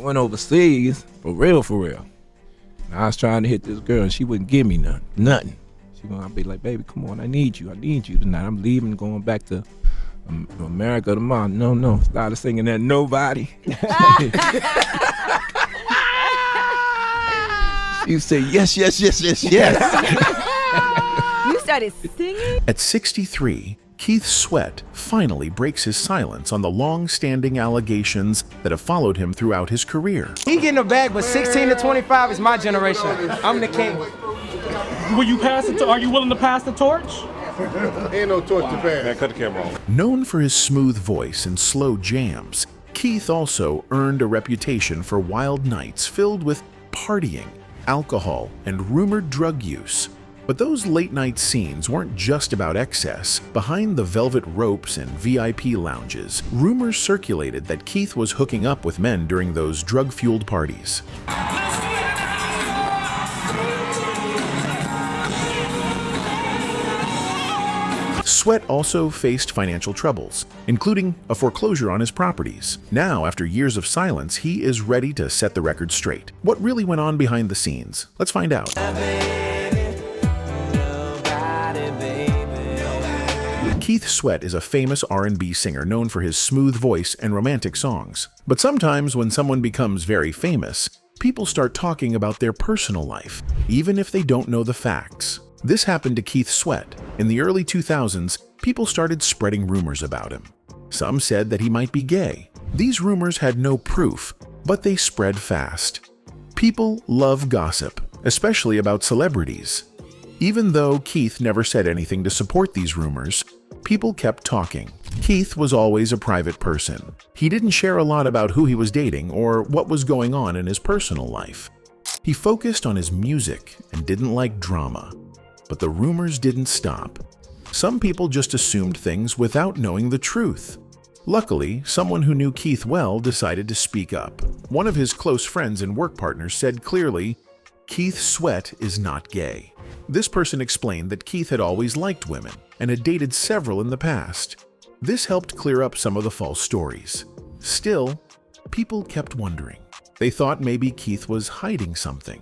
went overseas, for real, for real. And I was trying to hit this girl, and she wouldn't give me nothing. I'd be like, baby, come on, I need you tonight. I'm leaving, going back to America tomorrow. No. Started singing that Nobody. You say, yes. You started singing? At 63, Keith Sweat finally breaks his silence on the long-standing allegations that have followed him throughout his career. He getting a bag, but 16 to 25 is my generation. I'm the king. Will you pass it? Are you willing to pass the torch? Ain't no torch to pass. Man, cut the camera off. Known for his smooth voice and slow jams, Keith also earned a reputation for wild nights filled with partying, alcohol, and rumored drug use. But those late-night scenes weren't just about excess. Behind the velvet ropes and VIP lounges, rumors circulated that Keith was hooking up with men during those drug-fueled parties. Sweat also faced financial troubles, including a foreclosure on his properties. Now, after years of silence, he is ready to set the record straight. What really went on behind the scenes? Let's find out. Keith Sweat is a famous R&B singer known for his smooth voice and romantic songs. But sometimes when someone becomes very famous, people start talking about their personal life, even if they don't know the facts. This happened to Keith Sweat. In the early 2000s, people started spreading rumors about him. Some said that he might be gay. These rumors had no proof, but they spread fast. People love gossip, especially about celebrities. Even though Keith never said anything to support these rumors, people kept talking. Keith was always a private person. He didn't share a lot about who he was dating or what was going on in his personal life. He focused on his music and didn't like drama. But the rumors didn't stop. Some people just assumed things without knowing the truth. Luckily, someone who knew Keith well decided to speak up. One of his close friends and work partners said clearly, "Keith Sweat is not gay." This person explained that Keith had always liked women and had dated several in the past. This helped clear up some of the false stories. Still, people kept wondering. They thought maybe Keith was hiding something.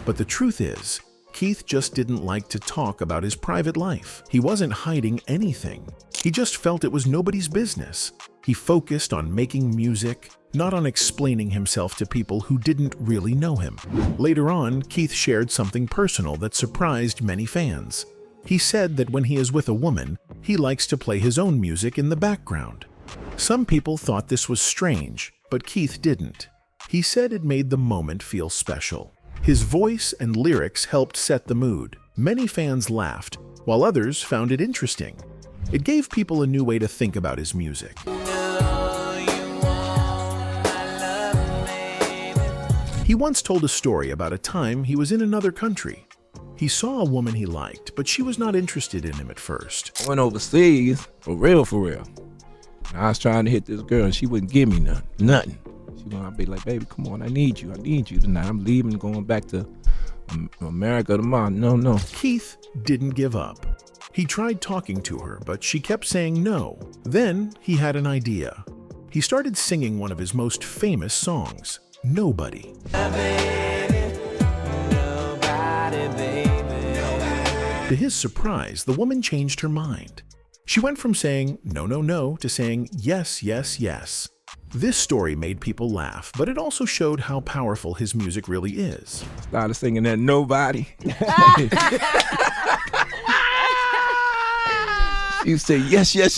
But the truth is, Keith just didn't like to talk about his private life. He wasn't hiding anything. He just felt it was nobody's business. He focused on making music, not on explaining himself to people who didn't really know him. Later on, Keith shared something personal that surprised many fans. He said that when he is with a woman, he likes to play his own music in the background. Some people thought this was strange, but Keith didn't. He said it made the moment feel special. His voice and lyrics helped set the mood. Many fans laughed, while others found it interesting. It gave people a new way to think about his music. He once told a story about a time he was in another country. He saw a woman he liked, but she was not interested in him at first. I went overseas, for real, for real. And I was trying to hit this girl, and she wouldn't give me nothing. I'd be like, baby, come on, I need you tonight. I'm leaving, going back to America tomorrow. No. Keith didn't give up. He tried talking to her, but she kept saying no. Then he had an idea. He started singing one of his most famous songs, Nobody. To his surprise, the woman changed her mind. She went from saying no to saying yes. This story made people laugh, but it also showed how powerful his music really is. Started singing that Nobody. You say yes. You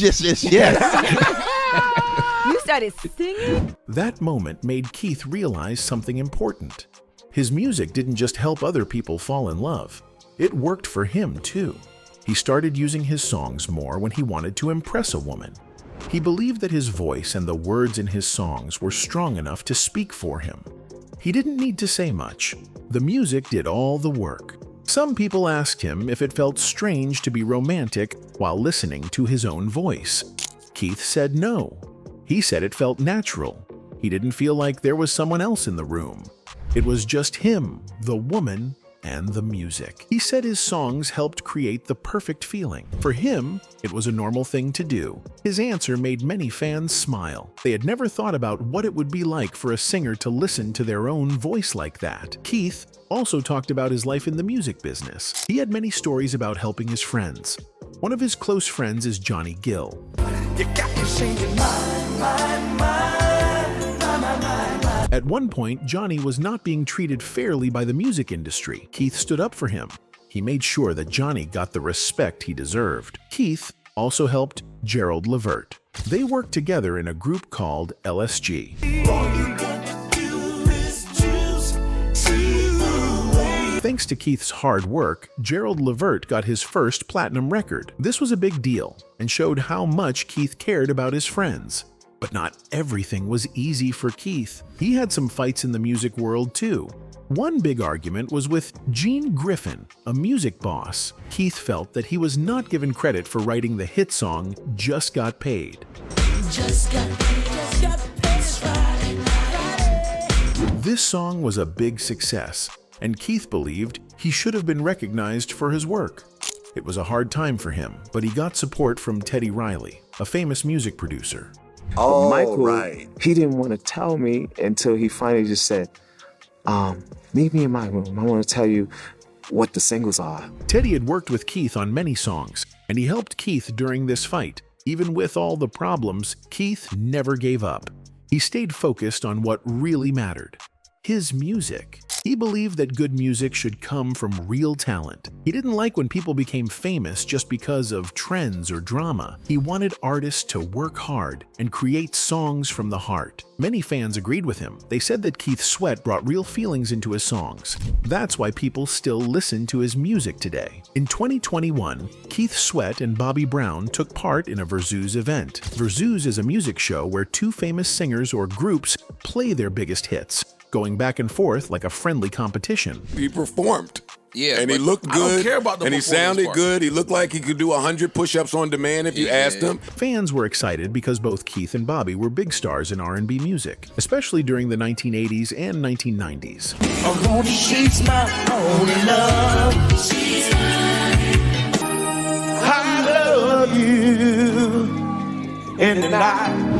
started singing? That moment made Keith realize something important. His music didn't just help other people fall in love. It worked for him too. He started using his songs more when he wanted to impress a woman. He believed that his voice and the words in his songs were strong enough to speak for him. He didn't need to say much. The music did all the work. Some people asked him if it felt strange to be romantic while listening to his own voice. Keith said no. He said it felt natural. He didn't feel like there was someone else in the room. It was just him, the woman, and the music. He said his songs helped create the perfect feeling. For him, it was a normal thing to do. His answer made many fans smile. They had never thought about what it would be like for a singer to listen to their own voice like that. Keith also talked about his life in the music business. He had many stories about helping his friends. One of his close friends is Johnny Gill. You got me singing my. At one point, Johnny was not being treated fairly by the music industry. Keith stood up for him. He made sure that Johnny got the respect he deserved. Keith also helped Gerald Levert. They worked together in a group called LSG. Thanks to Keith's hard work, Gerald Levert got his first platinum record. This was a big deal and showed how much Keith cared about his friends. But not everything was easy for Keith. He had some fights in the music world too. One big argument was with Gene Griffin, a music boss. Keith felt that he was not given credit for writing the hit song Just Got Paid. This song was a big success, and Keith believed he should have been recognized for his work. It was a hard time for him, but he got support from Teddy Riley, a famous music producer. Oh, Michael, right. He didn't want to tell me until he finally just said, meet me in my room. I want to tell you what the singles are. Teddy had worked with Keith on many songs, and he helped Keith during this fight. Even with all the problems, Keith never gave up. He stayed focused on what really mattered: his music. He believed that good music should come from real talent. He didn't like when people became famous just because of trends or drama. He wanted artists to work hard and create songs from the heart. Many fans agreed with him. They said that Keith Sweat brought real feelings into his songs. That's why people still listen to his music today. In 2021, Keith Sweat and Bobby Brown took part in a Verzus event. Verzus is a music show where two famous singers or groups play their biggest hits, going back and forth like a friendly competition. He performed. Yeah, and he looked good. I don't care about the and he sounded part. good. He looked like he could do 100 push-ups on demand if you asked him. Fans were excited because both Keith and Bobby were big stars in R&B music, especially during the 1980s and 1990s. She's my only love. I love you.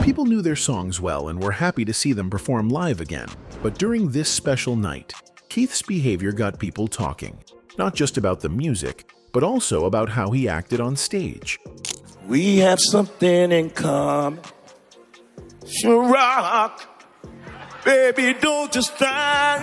People knew their songs well and were happy to see them perform live again. But during this special night, Keith's behavior got people talking, not just about the music, but also about how he acted on stage. We have something in common. Rock. Baby, don't just stop.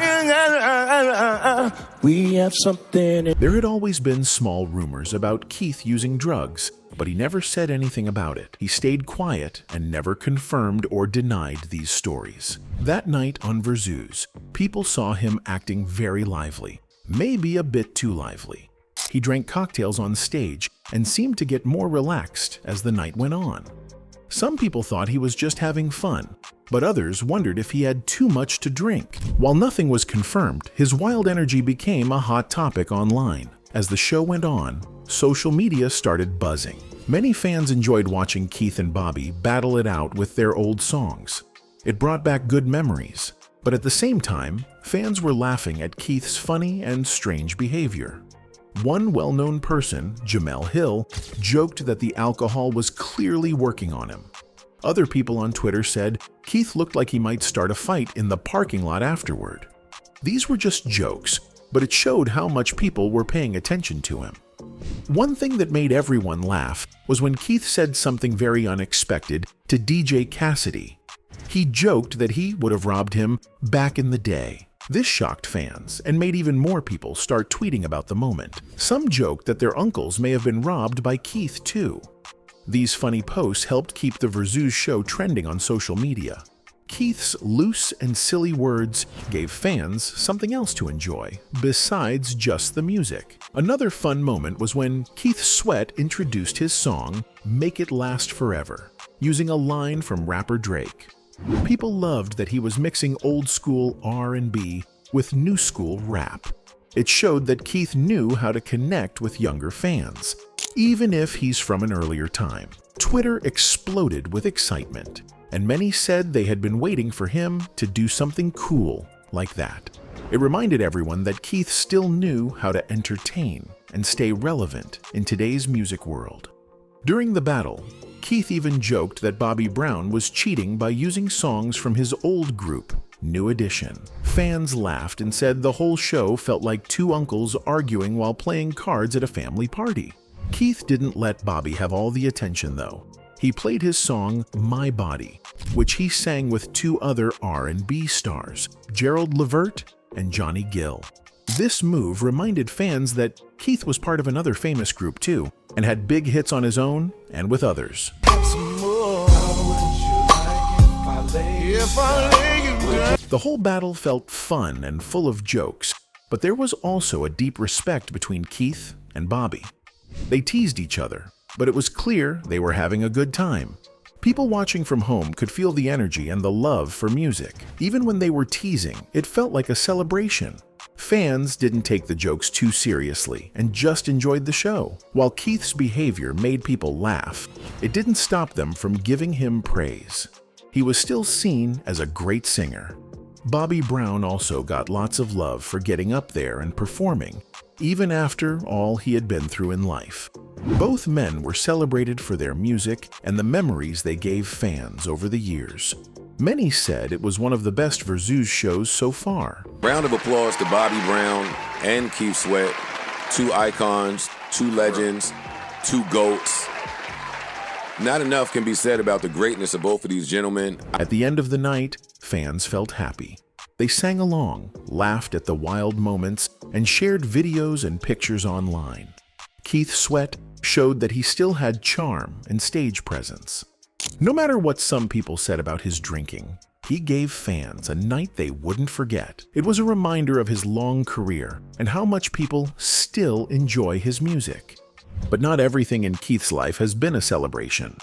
We have something in... There had always been small rumors about Keith using drugs, but he never said anything about it. He stayed quiet and never confirmed or denied these stories. That night on Verzus, people saw him acting very lively, maybe a bit too lively. He drank cocktails on stage and seemed to get more relaxed as the night went on. Some people thought he was just having fun, but others wondered if he had too much to drink. While nothing was confirmed, his wild energy became a hot topic online. As the show went on, social media started buzzing. Many fans enjoyed watching Keith and Bobby battle it out with their old songs. It brought back good memories, but at the same time, fans were laughing at Keith's funny and strange behavior. One well-known person, Jamel Hill, joked that the alcohol was clearly working on him. Other people on Twitter said Keith looked like he might start a fight in the parking lot afterward. These were just jokes, but it showed how much people were paying attention to him. One thing that made everyone laugh was when Keith said something very unexpected to DJ Cassidy. He joked that he would have robbed him back in the day. This shocked fans and made even more people start tweeting about the moment. Some joked that their uncles may have been robbed by Keith too. These funny posts helped keep the Verzus show trending on social media. Keith's loose and silly words gave fans something else to enjoy, besides just the music. Another fun moment was when Keith Sweat introduced his song, Make It Last Forever, using a line from rapper Drake. People loved that he was mixing old-school R&B with new-school rap. It showed that Keith knew how to connect with younger fans, even if he's from an earlier time. Twitter exploded with excitement, and many said they had been waiting for him to do something cool like that. It reminded everyone that Keith still knew how to entertain and stay relevant in today's music world. During the battle, Keith even joked that Bobby Brown was cheating by using songs from his old group, New Edition. Fans laughed and said the whole show felt like two uncles arguing while playing cards at a family party. Keith didn't let Bobby have all the attention though. He played his song My Body, which he sang with two other R&B stars, Gerald Levert and Johnny Gill. This move reminded fans that Keith was part of another famous group too, and had big hits on his own and with others. The whole battle felt fun and full of jokes, but there was also a deep respect between Keith and Bobby. They teased each other, but it was clear they were having a good time. People watching from home could feel the energy and the love for music. Even when they were teasing, it felt like a celebration. Fans didn't take the jokes too seriously and just enjoyed the show. While Keith's behavior made people laugh, it didn't stop them from giving him praise. He was still seen as a great singer. Bobby Brown also got lots of love for getting up there and performing, even after all he had been through in life. Both men were celebrated for their music and the memories they gave fans over the years. Many said it was one of the best Verzus shows so far. Round of applause to Bobby Brown and Keith Sweat, two icons, two legends, two GOATs. Not enough can be said about the greatness of both of these gentlemen. At the end of the night, fans felt happy. They sang along, laughed at the wild moments, and shared videos and pictures online. Keith Sweat showed that he still had charm and stage presence. No matter what some people said about his drinking, he gave fans a night they wouldn't forget. It was a reminder of his long career and how much people still enjoy his music. But not everything in Keith's life has been a celebration.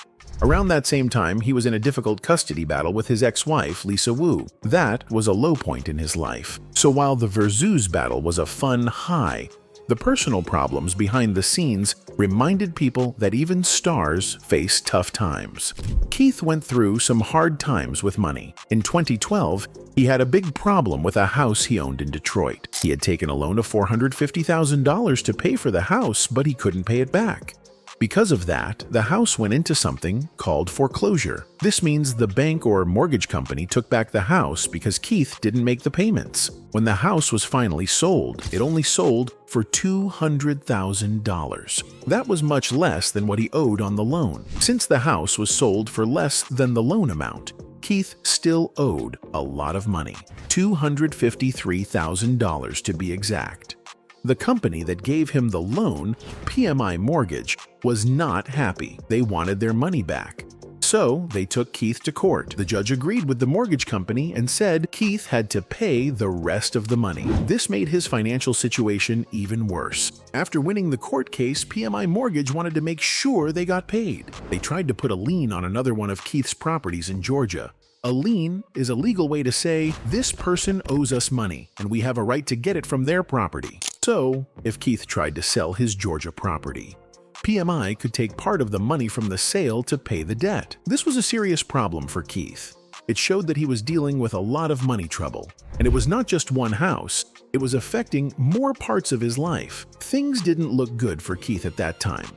Around that same time, he was in a difficult custody battle with his ex-wife, Lisa Wu. That was a low point in his life. So while the Verzus battle was a fun high, the personal problems behind the scenes reminded people that even stars face tough times. Keith went through some hard times with money. In 2012, he had a big problem with a house he owned in Detroit. He had taken a loan of $450,000 to pay for the house, but he couldn't pay it back. Because of that, the house went into something called foreclosure. This means the bank or mortgage company took back the house because Keith didn't make the payments. When the house was finally sold, it only sold for $200,000. That was much less than what he owed on the loan. Since the house was sold for less than the loan amount, Keith still owed a lot of money, $253,000 to be exact. The company that gave him the loan, PMI Mortgage, was not happy. They wanted their money back. So they took Keith to court. The judge agreed with the mortgage company and said Keith had to pay the rest of the money. This made his financial situation even worse. After winning the court case, PMI Mortgage wanted to make sure they got paid. They tried to put a lien on another one of Keith's properties in Georgia. A lien is a legal way to say, this person owes us money, and we have a right to get it from their property. So, if Keith tried to sell his Georgia property, PMI could take part of the money from the sale to pay the debt. This was a serious problem for Keith. It showed that he was dealing with a lot of money trouble. And it was not just one house, it was affecting more parts of his life. Things didn't look good for Keith at that time.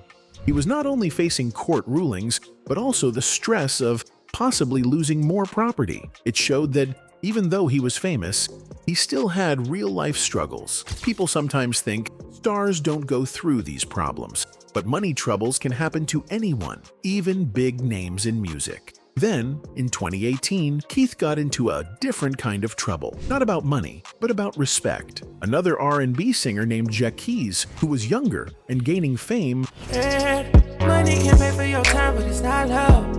He was not only facing court rulings, but also the stress of possibly losing more property. It showed that even though he was famous, he still had real-life struggles. People sometimes think stars don't go through these problems, but money troubles can happen to anyone, even big names in music. Then, in 2018, Keith got into a different kind of trouble. Not about money, but about respect. Another R&B singer named Jacquees, who was younger and gaining fame, money can pay for your time, but it's not love.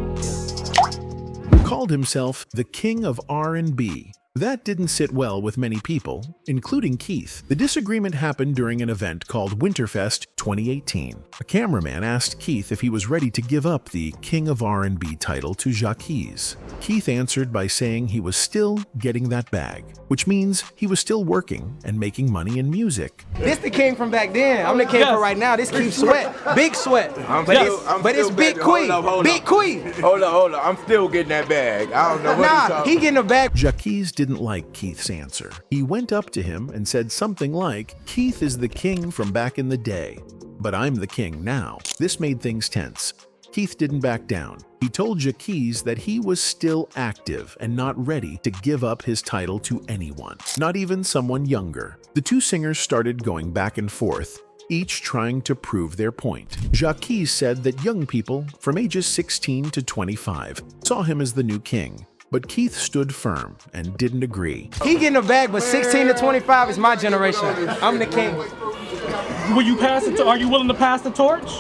Called himself the King of R&B. That didn't sit well with many people, including Keith. The disagreement happened during an event called Winterfest 2018. A cameraman asked Keith if he was ready to give up the King of R&B title to Jacquees. Keith answered by saying he was still getting that bag, which means he was still working and making money in music. This the king from back then. I'm the king for right now. This Keith Sweat. Big Sweat. But it's Big Queen. Big Queen. Hold up. I'm still getting that bag. I don't know what he getting a bag. Jacquees didn't like Keith's answer. He went up to him and said something like, "Keith is the king from back in the day, but I'm the king now." This made things tense. Keith didn't back down. He told Jacquees that he was still active and not ready to give up his title to anyone, not even someone younger. The two singers started going back and forth, each trying to prove their point. Jacquees said that young people from ages 16 to 25 saw him as the new king, but Keith stood firm and didn't agree. He getting a bag, but 16 to 25 is my generation. I'm the king. Will you pass it? Are you willing to pass the torch?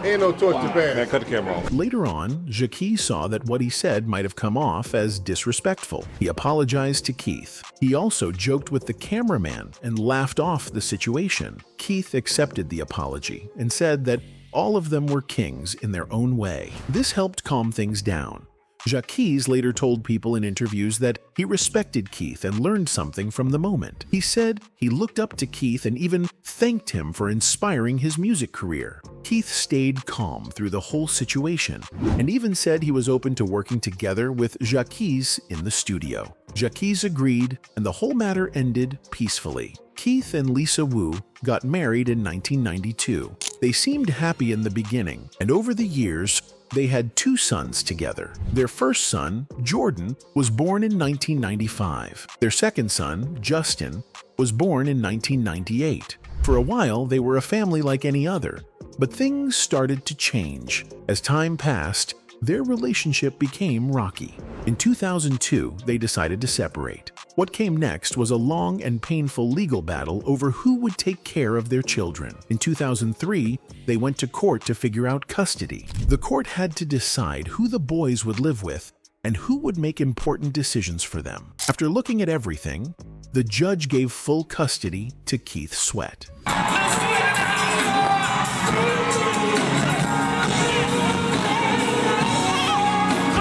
Ain't no torch to pass. Man, cut the camera off. Later on, Jacquees saw that what he said might have come off as disrespectful. He apologized to Keith. He also joked with the cameraman and laughed off the situation. Keith accepted the apology and said that all of them were kings in their own way. This helped calm things down. Jacquees later told people in interviews that he respected Keith and learned something from the moment. He said he looked up to Keith and even thanked him for inspiring his music career. Keith stayed calm through the whole situation and even said he was open to working together with Jacquees in the studio. Jacquees agreed, and the whole matter ended peacefully. Keith and Lisa Wu got married in 1992. They seemed happy in the beginning, and over the years, they had two sons together. Their first son, Jordan, was born in 1995. Their second son, Justin, was born in 1998. For a while, they were a family like any other, but things started to change. As time passed, their relationship became rocky. In 2002, they decided to separate. What came next was a long and painful legal battle over who would take care of their children. In 2003, they went to court to figure out custody. The court had to decide who the boys would live with and who would make important decisions for them. After looking at everything, the judge gave full custody to Keith Sweat.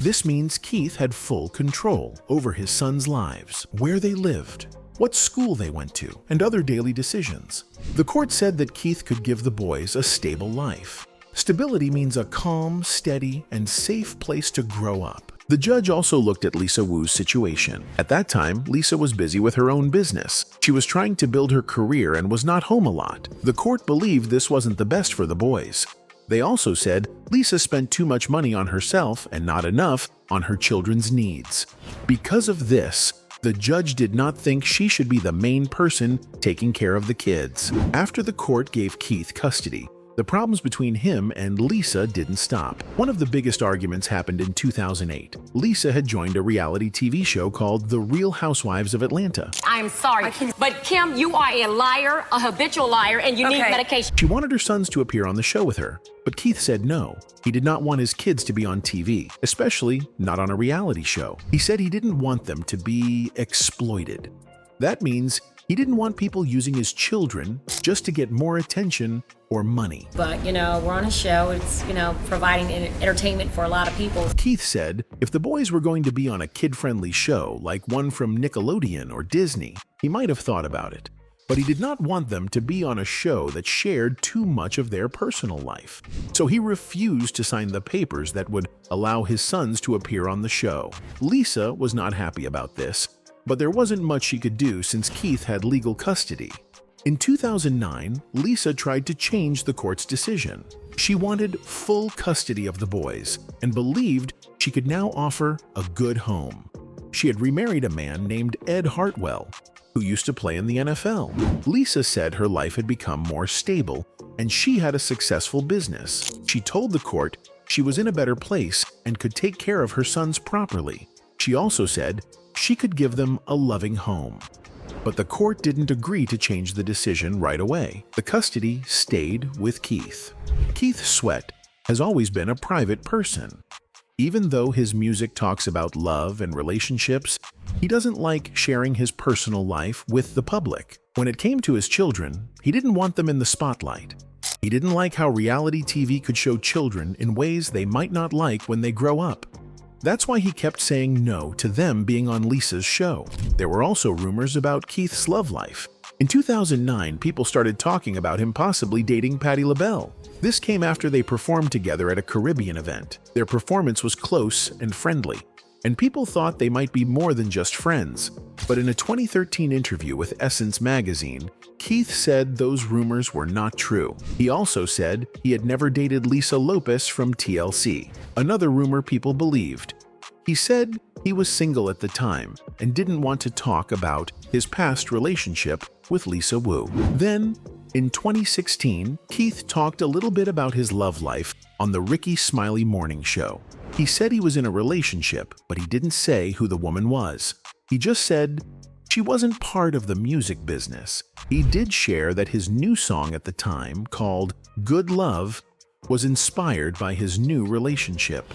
This means Keith had full control over his sons' lives, where they lived, what school they went to, and other daily decisions. The court said that Keith could give the boys a stable life. Stability means a calm, steady, and safe place to grow up. The judge also looked at Lisa Wu's situation. At that time, Lisa was busy with her own business. She was trying to build her career and was not home a lot. The court believed this wasn't the best for the boys. They also said Lisa spent too much money on herself and not enough on her children's needs. Because of this, the judge did not think she should be the main person taking care of the kids. After the court gave Keith custody, the problems between him and Lisa didn't stop. One of the biggest arguments happened in 2008. Lisa had joined a reality TV show called The Real Housewives of Atlanta. I'm sorry, but Kim, you are a liar, a habitual liar, and you need medication. She wanted her sons to appear on the show with her, but Keith said no. He did not want his kids to be on TV, especially not on a reality show. He said he didn't want them to be exploited. That means he didn't want people using his children just to get more attention or money. But, we're on a show. It's, providing entertainment for a lot of people. Keith said if the boys were going to be on a kid-friendly show like one from Nickelodeon or Disney, he might have thought about it. But he did not want them to be on a show that shared too much of their personal life. So he refused to sign the papers that would allow his sons to appear on the show. Lisa was not happy about this, but there wasn't much she could do since Keith had legal custody. In 2009, Lisa tried to change the court's decision. She wanted full custody of the boys and believed she could now offer a good home. She had remarried a man named Ed Hartwell, who used to play in the NFL. Lisa said her life had become more stable and she had a successful business. She told the court she was in a better place and could take care of her sons properly. She also said she could give them a loving home. But the court didn't agree to change the decision right away. The custody stayed with Keith. Keith Sweat has always been a private person. Even though his music talks about love and relationships, he doesn't like sharing his personal life with the public. When it came to his children, he didn't want them in the spotlight. He didn't like how reality TV could show children in ways they might not like when they grow up. That's why he kept saying no to them being on Lisa's show. There were also rumors about Keith's love life. In 2009, people started talking about him possibly dating Patti LaBelle. This came after they performed together at a Caribbean event. Their performance was close and friendly. and people thought they might be more than just friends. But in a 2013 interview with Essence magazine, Keith said those rumors were not true. He also said he had never dated Lisa Lopez from TLC, another rumor people believed. He said he was single at the time and didn't want to talk about his past relationship with Lisa Wu. Then, in 2016, Keith talked a little bit about his love life on the Ricky Smiley Morning Show. He said he was in a relationship, but he didn't say who the woman was. He just said she wasn't part of the music business. He did share that his new song at the time, called Good Love, was inspired by his new relationship.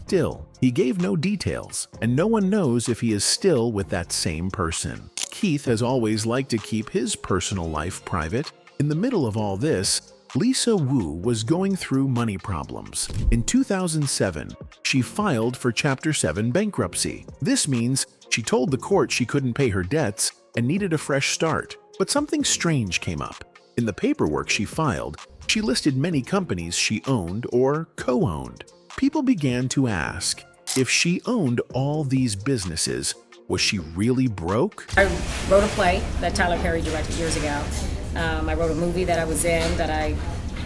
Still, he gave no details, and no one knows if he is still with that same person. Keith has always liked to keep his personal life private. In the middle of all this, Lisa Wu was going through money problems. In 2007, she filed for Chapter 7 bankruptcy. This means she told the court she couldn't pay her debts and needed a fresh start. But something strange came up. In the paperwork she filed, she listed many companies she owned or co-owned. People began to ask, if she owned all these businesses, was she really broke? I wrote a play that Tyler Perry directed years ago. I wrote a movie that I was in that I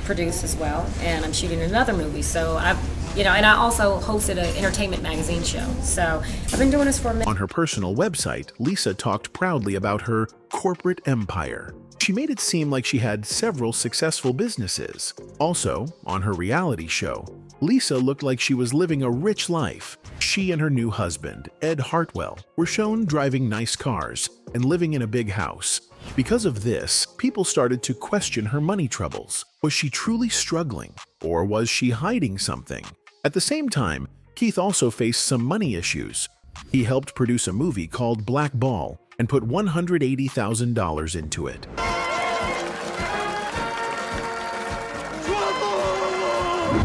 produced as well, and I'm shooting another movie. So and I also hosted an entertainment magazine show. So I've been doing this for a minute. On her personal website, Lisa talked proudly about her corporate empire. She made it seem like she had several successful businesses. Also, on her reality show, Lisa looked like she was living a rich life. She and her new husband, Ed Hartwell, were shown driving nice cars and living in a big house. Because of this, people started to question her money troubles. Was she truly struggling, or was she hiding something? At the same time, Keith also faced some money issues. He helped produce a movie called Black Ball and put $180,000 into it.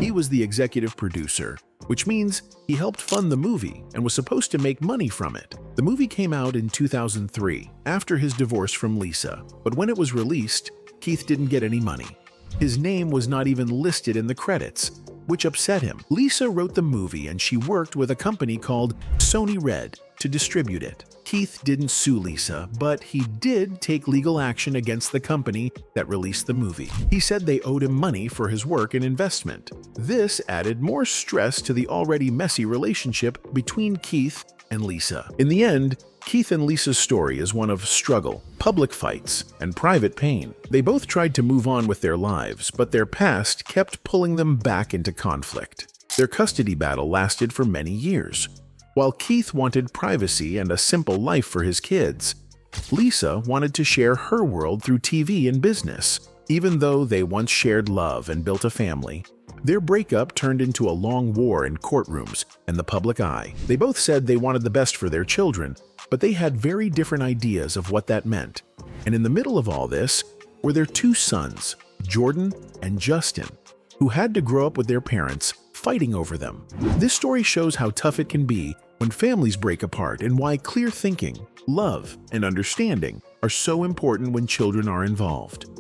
He was the executive producer, which means he helped fund the movie and was supposed to make money from it. The movie came out in 2003, after his divorce from Lisa, but when it was released, Keith didn't get any money. His name was not even listed in the credits, which upset him. Lisa wrote the movie and she worked with a company called Sony Red to distribute it. Keith didn't sue Lisa, but he did take legal action against the company that released the movie. He said they owed him money for his work and investment. This added more stress to the already messy relationship between Keith and Lisa. In the end, Keith and Lisa's story is one of struggle, public fights, and private pain. They both tried to move on with their lives, but their past kept pulling them back into conflict. Their custody battle lasted for many years. While Keith wanted privacy and a simple life for his kids, Lisa wanted to share her world through TV and business. Even though they once shared love and built a family, their breakup turned into a long war in courtrooms and the public eye. They both said they wanted the best for their children, but they had very different ideas of what that meant. And in the middle of all this were their two sons, Jordan and Justin, who had to grow up with their parents fighting over them. This story shows how tough it can be when families break apart and why clear thinking, love, and understanding are so important when children are involved.